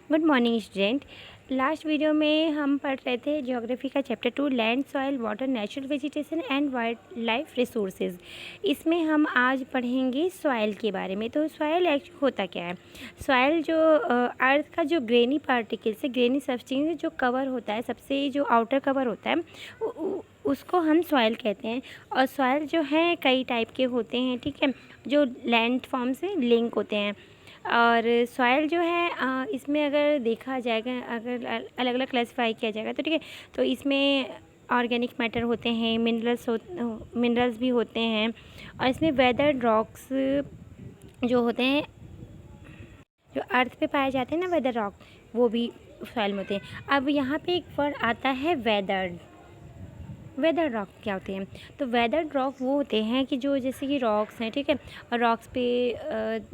Good morning student. Last video में हम पढ़ रहे थे ज्योग्राफी का chapter 2 land soil water natural vegetation and wild life resources. इसमें हम आज पढ़ेंगे सॉइल के बारे में। तो सॉइल एक्चुअली होता क्या है? सॉइल जो अर्थ का जो ग्रेनी पार्टिकल्स है, ग्रेनी सब्सटेंस जो कवर होता है, सबसे जो आउटर कवर होता है उसको हम सॉइल कहते हैं। और सॉइल जो है कई टाइप के होते हैं, ठीक है, जो लैंड फॉर्म से लिंक होते हैं। और सॉइल जो है इसमें अगर देखा जाएगा, अगर अलग अलग क्लासीफाई किया जाएगा तो ठीक है, तो इसमें ऑर्गेनिक मैटर होते हैं, मिनरल्स भी होते हैं, और इसमें वेदर्ड रॉक्स जो होते हैं, जो अर्थ पे पाए जाते हैं ना, वेदर रॉक, वो भी सॉइल में होते हैं। अब यहाँ पे एक वर्ड आता है वेदर्ड। वेदर रॉक क्या होते हैं? तो वेदर रॉक वो होते हैं कि जो जैसे कि रॉक्स हैं, ठीक है, और रॉक्स पे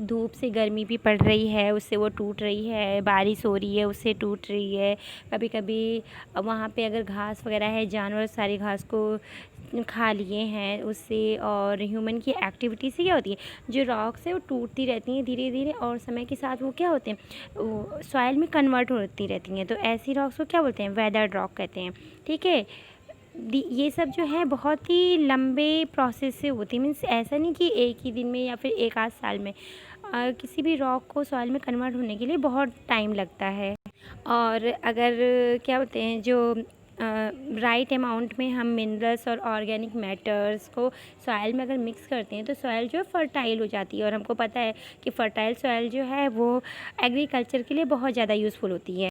धूप से गर्मी भी पड़ रही है, उससे वो टूट रही है, बारिश हो रही है उससे टूट रही है। कभी कभी वहाँ पे अगर घास वगैरह है, जानवर सारी घास को खा लिए हैं उससे, और ह्यूमन की एक्टिविटी से क्या होती है, जो रॉक्स है वो टूटती रहती हैं धीरे धीरे, और समय के साथ वो क्या होते हैं, वो सॉइल में कन्वर्ट होती रहती हैं। तो ऐसी रॉक्स को क्या बोलते हैं? वेदर रॉक कहते हैं, ठीक है। ये सब जो है बहुत ही लंबे प्रोसेस से होती है, मीन्स ऐसा नहीं कि एक ही दिन में या फिर एक आध साल में। किसी भी रॉक को सॉइल में कन्वर्ट होने के लिए बहुत टाइम लगता है। और अगर क्या बोलते हैं, जो राइट अमाउंट में हम मिनरल्स और ऑर्गेनिक मैटर्स को सॉइल में अगर मिक्स करते हैं तो सॉइल जो है फर्टाइल हो जाती है। और हमको पता है कि फर्टाइल सॉइल जो है वो एग्रीकल्चर के लिए बहुत ज़्यादा यूज़फुल होती है।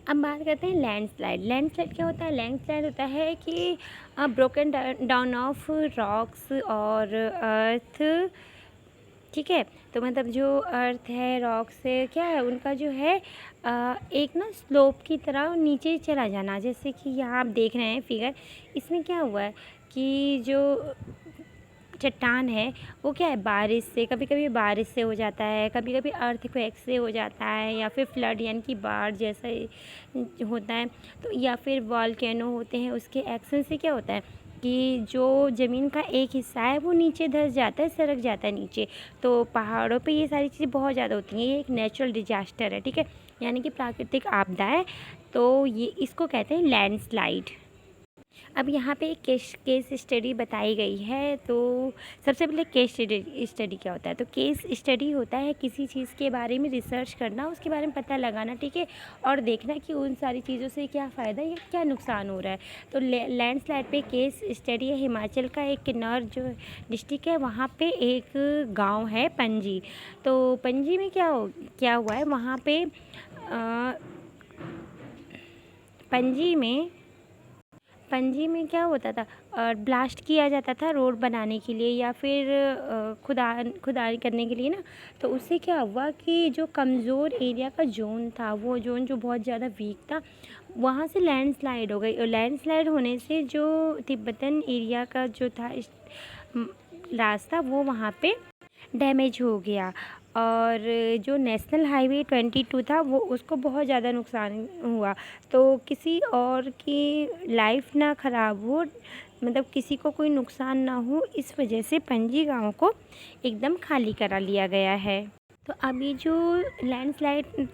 अब बात करते हैं लैंडस्लाइड। लैंडस्लाइड क्या होता है? लैंडस्लाइड होता है कि ब्रोकन डाउन ऑफ रॉक्स और अर्थ, ठीक है। तो मतलब जो अर्थ है, रॉक्स है, क्या है, उनका जो है एक ना स्लोप की तरह नीचे चला जाना। जैसे कि यहाँ आप देख रहे हैं फिगर, इसमें क्या हुआ है कि जो चट्टान है वो क्या है, बारिश से, कभी कभी बारिश से हो जाता है, कभी कभी अर्थक्वेक से हो जाता है, या फिर फ्लड यानी कि बाढ़ जैसा होता है। तो या फिर वॉल्केनो होते हैं, उसके एक्शन से क्या होता है कि जो ज़मीन का एक हिस्सा है वो नीचे धंस जाता है, सरक जाता है नीचे। तो पहाड़ों पे ये सारी चीज़ें बहुत ज़्यादा होती हैं। ये एक नेचुरल डिजास्टर है, ठीक है, यानी कि प्राकृतिक आपदा है। तो ये इसको कहते हैं लैंडस्लाइड। अब यहाँ पे एक केस स्टडी बताई गई है। तो सबसे पहले केस स्टडी क्या होता है? तो केस स्टडी होता है किसी चीज़ के बारे में रिसर्च करना, उसके बारे में पता लगाना, ठीक है, और देखना कि उन सारी चीज़ों से क्या फ़ायदा या क्या नुकसान हो रहा है। तो लैंडस्लाइड पे केस स्टडी है हिमाचल का एक किन्नौर जो डिस्ट्रिक्ट है, वहाँ पे एक गाँव है पंजी। तो पंजी में क्या हुआ है, वहाँ पे पंजी में क्या होता था, ब्लास्ट किया जाता था रोड बनाने के लिए, या फिर खुदाई करने के लिए ना। तो उससे क्या हुआ कि जो कमज़ोर एरिया का जोन था, वो जोन जो बहुत ज़्यादा वीक था, वहाँ से लैंडस्लाइड हो गई। और लैंडस्लाइड होने से जो तिब्बतन एरिया का जो था रास्ता, वो वहाँ पे डैमेज हो गया। और जो नेशनल हाईवे 22 था वो, उसको बहुत ज़्यादा नुकसान हुआ। तो किसी और की लाइफ ना ख़राब हो, मतलब किसी को कोई नुकसान ना हो, इस वजह से पंजी गांव को एकदम खाली करा लिया गया है। तो अभी जो लैंडस्लाइड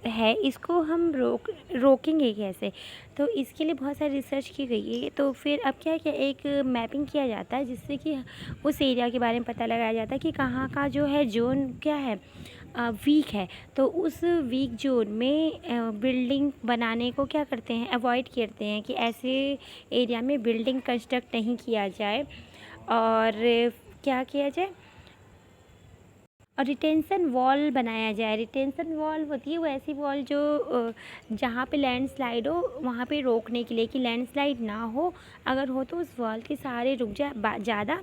है इसको हम रोकेंगे कैसे? तो इसके लिए बहुत सारी रिसर्च की गई है। तो फिर अब क्या एक मैपिंग किया जाता है, जिससे कि उस एरिया के बारे में पता लगाया जाता है कि कहाँ का जो है जोन क्या है, वीक है। तो उस वीक जोन में बिल्डिंग बनाने को क्या करते हैं, अवॉइड करते हैं कि ऐसे एरिया में बिल्डिंग कंस्ट्रक्ट नहीं किया जाए। और क्या किया जाए, और रिटेंशन वॉल बनाया जाए। रिटेंशन वॉल होती है वो ऐसी वॉल जो जहाँ पे लैंडस्लाइड हो वहाँ पे रोकने के लिए, कि लैंडस्लाइड ना हो, अगर हो तो उस वॉल के सहारे रुक जाए, ज़्यादा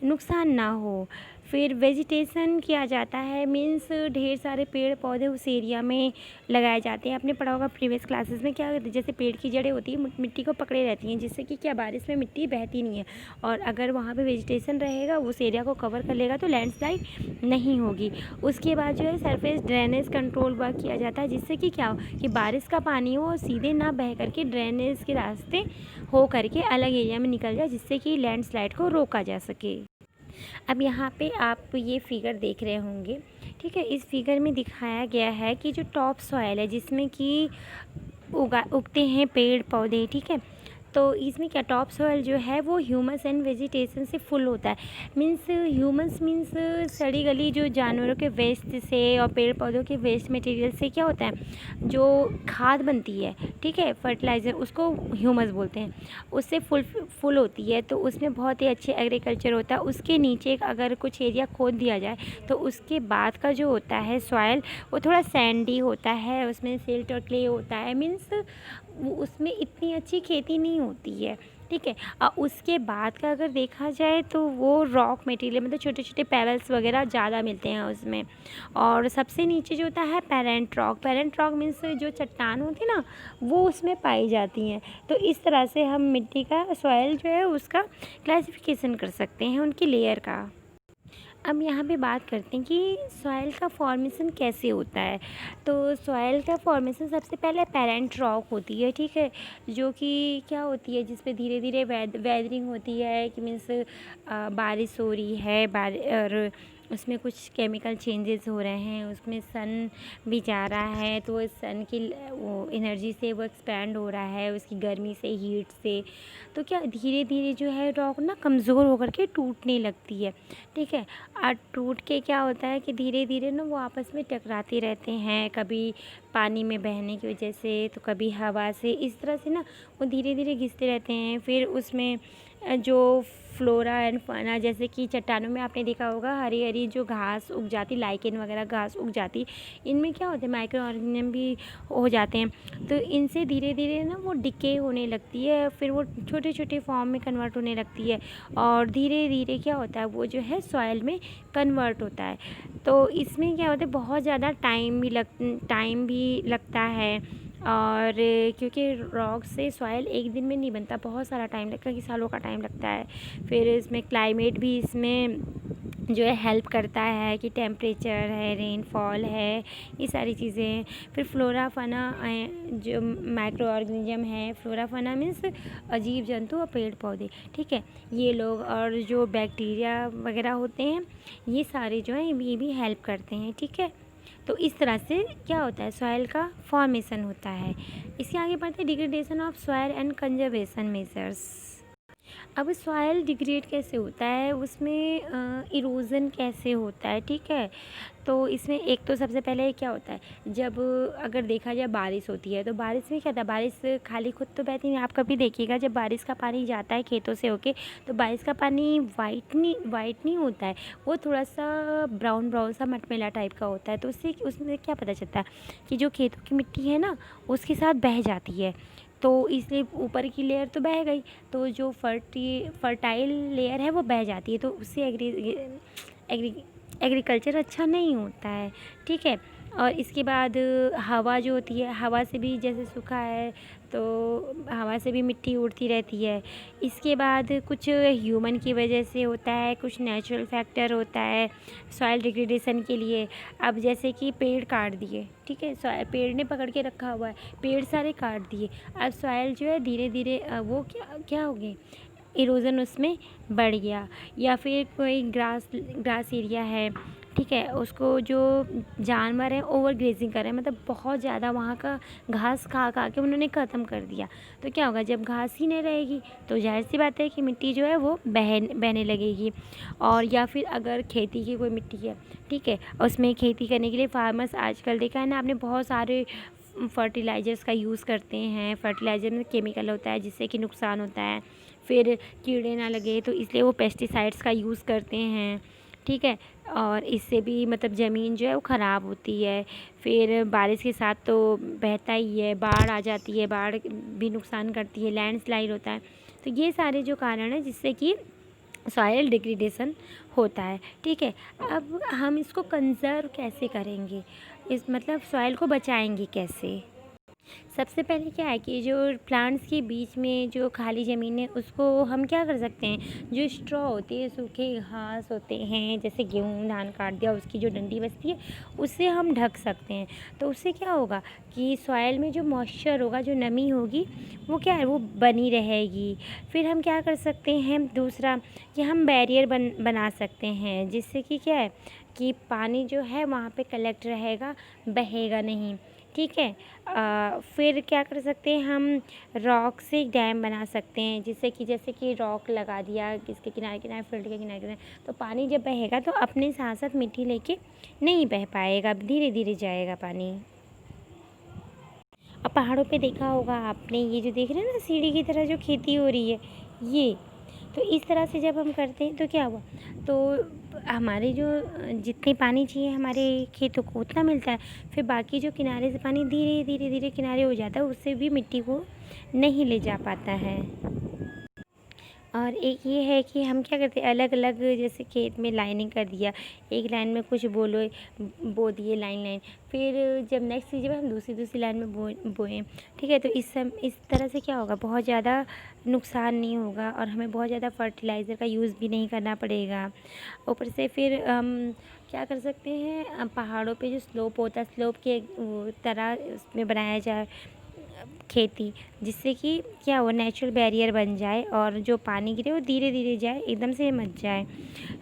नुकसान ना हो। फिर वेजिटेशन किया जाता है, मीन्स ढेर सारे पेड़ पौधे उस एरिया में लगाए जाते हैं। आपने पढ़ा होगा प्रीवियस क्लासेस में, क्या जैसे पेड़ की जड़ें होती हैं मिट्टी को पकड़े रहती हैं, जिससे कि क्या बारिश में मिट्टी बहती नहीं है। और अगर वहाँ पे वेजिटेशन रहेगा, उस एरिया को कवर कर लेगा, तो लैंडस्लाइड नहीं होगी। उसके बाद जो है सरफेस ड्रेनेज कंट्रोल वर्क किया जाता है, जिससे कि क्या हो कि बारिश का पानी हो सीधे ना बह करके ड्रेनेज के रास्ते हो करके अलग एरिया में निकल जाए, जिससे कि लैंडस्लाइड को रोका जा सके। अब यहाँ पे आप ये फिगर देख रहे होंगे, ठीक है। इस फिगर में दिखाया गया है कि जो टॉप सॉइल है जिसमें कि उगते हैं पेड़ पौधे, ठीक है। तो इसमें क्या टॉप सॉइल जो है वो ह्यूमस एंड वेजिटेशन से फुल होता है। मीन्स ह्यूमस मीन्स सड़ी गली जो जानवरों के वेस्ट से और पेड़ पौधों के वेस्ट मटेरियल से क्या होता है, जो खाद बनती है, ठीक है, फर्टिलाइज़र, उसको ह्यूमस बोलते हैं। उससे फुल होती है, तो उसमें बहुत ही अच्छे एग्रीकल्चर होता है। उसके नीचे अगर कुछ एरिया खोद दिया जाए तो उसके बाद का जो होता है सॉइल वो थोड़ा सैंडी होता है, उसमें सिल्ट और क्ले होता है। मीन्स उसमें इतनी अच्छी खेती नहीं होती है, ठीक है। और उसके बाद का अगर देखा जाए तो वो रॉक मटेरियल मतलब छोटे छोटे पेबल्स वगैरह ज़्यादा मिलते हैं उसमें। और सबसे नीचे जो होता है पेरेंट रॉक मीन्स जो चट्टान होती है ना, वो उसमें पाई जाती हैं। तो इस तरह से हम मिट्टी का सॉइल जो है उसका क्लासिफिकेशन कर सकते हैं, उनकी लेयर का। अब यहाँ पे बात करते हैं कि सॉइल का फॉर्मेशन कैसे होता है। तो सॉइल का फॉर्मेशन सबसे पहले पेरेंट रॉक होती है, ठीक है, जो कि क्या होती है, जिस पे धीरे धीरे वेदरिंग होती है कि मीन्स बारिश हो रही है और उसमें कुछ केमिकल चेंजेस हो रहे हैं, उसमें सन भी जा रहा है, तो इस सन की वो एनर्जी से वो एक्सपैंड हो रहा है, उसकी गर्मी से, हीट से। तो क्या धीरे धीरे जो है रॉक ना कमज़ोर होकर के टूटने लगती है, ठीक है। और टूट के क्या होता है कि धीरे धीरे ना वो आपस में टकराते रहते हैं, कभी पानी में बहने की वजह से तो कभी हवा से, इस तरह से ना वो धीरे धीरे घिसते रहते हैं। फिर उसमें जो फ्लोरा एंड फाना, जैसे कि चट्टानों में आपने देखा होगा हरी हरी जो घास उग जाती, लाइकेन वगैरह घास उग जाती, इनमें क्या होता है माइक्रो ऑर्गेनिज्म भी हो जाते हैं। तो इनसे धीरे धीरे ना वो डिके होने लगती है, फिर वो छोटे छोटे फॉर्म में कन्वर्ट होने लगती है और धीरे धीरे क्या होता है वो जो है सॉइल में कन्वर्ट होता है। तो इसमें क्या होता है बहुत ज़्यादा टाइम भी लगता है। और क्योंकि रॉक से सॉइल एक दिन में नहीं बनता, बहुत सारा टाइम लगता है, कई सालों का टाइम लगता है। फिर इसमें क्लाइमेट भी इसमें जो है हेल्प करता है कि टेम्परेचर है, रेनफॉल है, ये सारी चीज़ें हैं। फिर फ्लोरा फाना जो माइक्रो ऑर्गेनिज्म है, फ्लोरा फाना मीन्स अजीब जंतु और पेड़ पौधे, ठीक है, ये लोग, और जो बैक्टीरिया वगैरह होते हैं, ये सारे जो हैं ये भी हेल्प करते हैं, ठीक है। तो इस तरह से क्या होता है सॉइल का फॉर्मेशन होता है। इसके आगे बढ़ते हैं degradation of soil and conservation measures. अब सॉइल डिग्रेड कैसे होता है, उसमें इरोज़न कैसे होता है, ठीक है। तो इसमें एक तो सबसे पहले क्या होता है, जब अगर देखा जाए बारिश होती है तो बारिश में क्या होता है, बारिश खाली खुद तो बहती नहीं, आप कभी देखिएगा जब बारिश का पानी जाता है खेतों से होके, तो बारिश का पानी वाइट नहीं होता है, वो थोड़ा सा ब्राउन ब्राउन सा मटमैला टाइप का होता है। तो उससे उसमें क्या पता चलता है कि जो खेतों की मिट्टी है ना उसके साथ बह जाती है। तो इसलिए ऊपर की लेयर तो बह गई, तो जो फर्टाइल लेयर है वो बह जाती है, तो उससे एग्रीकल्चर अच्छा नहीं होता है, ठीक है। और इसके बाद हवा जो होती है, हवा से भी जैसे सूखा है तो हवा से भी मिट्टी उड़ती रहती है। इसके बाद कुछ ह्यूमन की वजह से होता है, कुछ नेचुरल फैक्टर होता है सॉइल डिग्रेडेशन के लिए। अब जैसे कि पेड़ काट दिए, ठीक है, पेड़ ने पकड़ के रखा हुआ है, पेड़ सारे काट दिए, अब सॉइल जो है धीरे धीरे वो क्या हो गई, इरोज़न उसमें बढ़ गया। या फिर कोई ग्रास एरिया है, ठीक है, उसको जो जानवर हैं ओवर ग्रेजिंग कर रहे हैं, मतलब बहुत ज़्यादा वहाँ का घास खा खा के उन्होंने ख़त्म कर दिया। तो क्या होगा, जब घास ही नहीं रहेगी तो जाहिर सी बात है कि मिट्टी जो है वो बहने लगेगी। और या फिर अगर खेती की कोई मिट्टी है, ठीक है, उसमें खेती करने के लिए फार्मर्स आजकल देखा है ना आपने बहुत सारे फर्टिलाइज़र्स का यूज़ करते हैं। फर्टिलाइज़र में केमिकल होता है जिससे कि नुकसान होता है, फिर कीड़े ना लगे तो इसलिए वो पेस्टिसाइड्स का यूज़ करते हैं, ठीक है। और इससे भी मतलब ज़मीन जो है वो ख़राब होती है। फिर बारिश के साथ तो बहता ही है, बाढ़ आ जाती है, बाढ़ भी नुकसान करती है, लैंडस्लाइड होता है। तो ये सारे जो कारण हैं जिससे कि सॉइल डिग्रेडेशन होता है, ठीक है। अब हम इसको कंज़र्व कैसे करेंगे, इस मतलब सॉइल को बचाएंगे कैसे। सबसे पहले क्या है कि जो प्लांट्स के बीच में जो खाली ज़मीन है उसको हम क्या कर सकते हैं, जो स्ट्रॉ होती है, सूखे घास होते हैं, जैसे गेहूँ धान काट दिया उसकी जो डंडी बचती है उससे हम ढक सकते हैं। तो उससे क्या होगा कि सॉइल में जो मॉइस्चर होगा, जो नमी होगी, वो क्या है, वो बनी रहेगी। फिर हम क्या कर सकते हैं दूसरा, कि हम बैरियर बना सकते हैं, जिससे कि क्या है कि पानी जो है वहाँ पे कलेक्ट रहेगा, बहेगा नहीं। ठीक है। फिर क्या कर सकते हैं हम, रॉक से एक डैम बना सकते हैं, जिससे कि जैसे कि रॉक लगा दिया इसके किनारे किनारे, फील्ड के किनारे किनारे, तो पानी जब बहेगा तो अपने साथ साथ मिट्टी लेके नहीं बह पाएगा, धीरे धीरे जाएगा पानी। अब पहाड़ों पे देखा होगा आपने, ये जो देख रहे हैं ना सीढ़ी की तरह जो खेती हो रही है, ये तो इस तरह से जब हम करते हैं तो क्या हुआ, तो हमारे जो जितने पानी चाहिए हमारे खेतों को उतना मिलता है। फिर बाकी जो किनारे से पानी धीरे धीरे धीरे किनारे हो जाता है, उससे भी मिट्टी को नहीं ले जा पाता है। और एक ये है कि हम क्या करते हैं, अलग अलग जैसे खेत में लाइनिंग कर दिया, एक लाइन में कुछ बो दिए लाइन लाइन, फिर जब नेक्स्ट सीजन में हम दूसरी दूसरी लाइन में बोएं। ठीक है। तो इस तरह से क्या होगा, बहुत ज़्यादा नुकसान नहीं होगा और हमें बहुत ज़्यादा फर्टिलाइज़र का यूज़ भी नहीं करना पड़ेगा। ऊपर से फिर हम क्या कर सकते हैं, पहाड़ों पे जो स्लोप होता है, स्लोप के तरह उसमें बनाया जाए खेती, जिससे कि क्या हो, नेचुरल बैरियर बन जाए और जो पानी गिरे वो धीरे धीरे जाए, एकदम से मत जाए।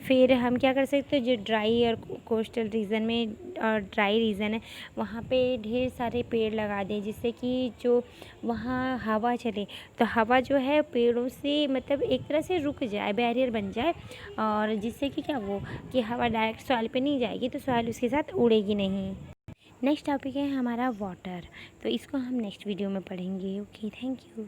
फिर हम क्या कर सकते हैं, जो ड्राई और कोस्टल रीजन में और ड्राई रीजन है वहाँ पे ढेर सारे पेड़ लगा दें, जिससे कि जो वहाँ हवा चले, तो हवा जो है पेड़ों से मतलब एक तरह से रुक जाए, बैरियर बन जाए, और जिससे कि क्या वो कि हवा डायरेक्ट सॉइल पे नहीं जाएगी, तो सॉइल उसके साथ उड़ेगी नहीं। नेक्स्ट टॉपिक है हमारा वाटर, तो इसको हम नेक्स्ट वीडियो में पढ़ेंगे। Okay, thank you.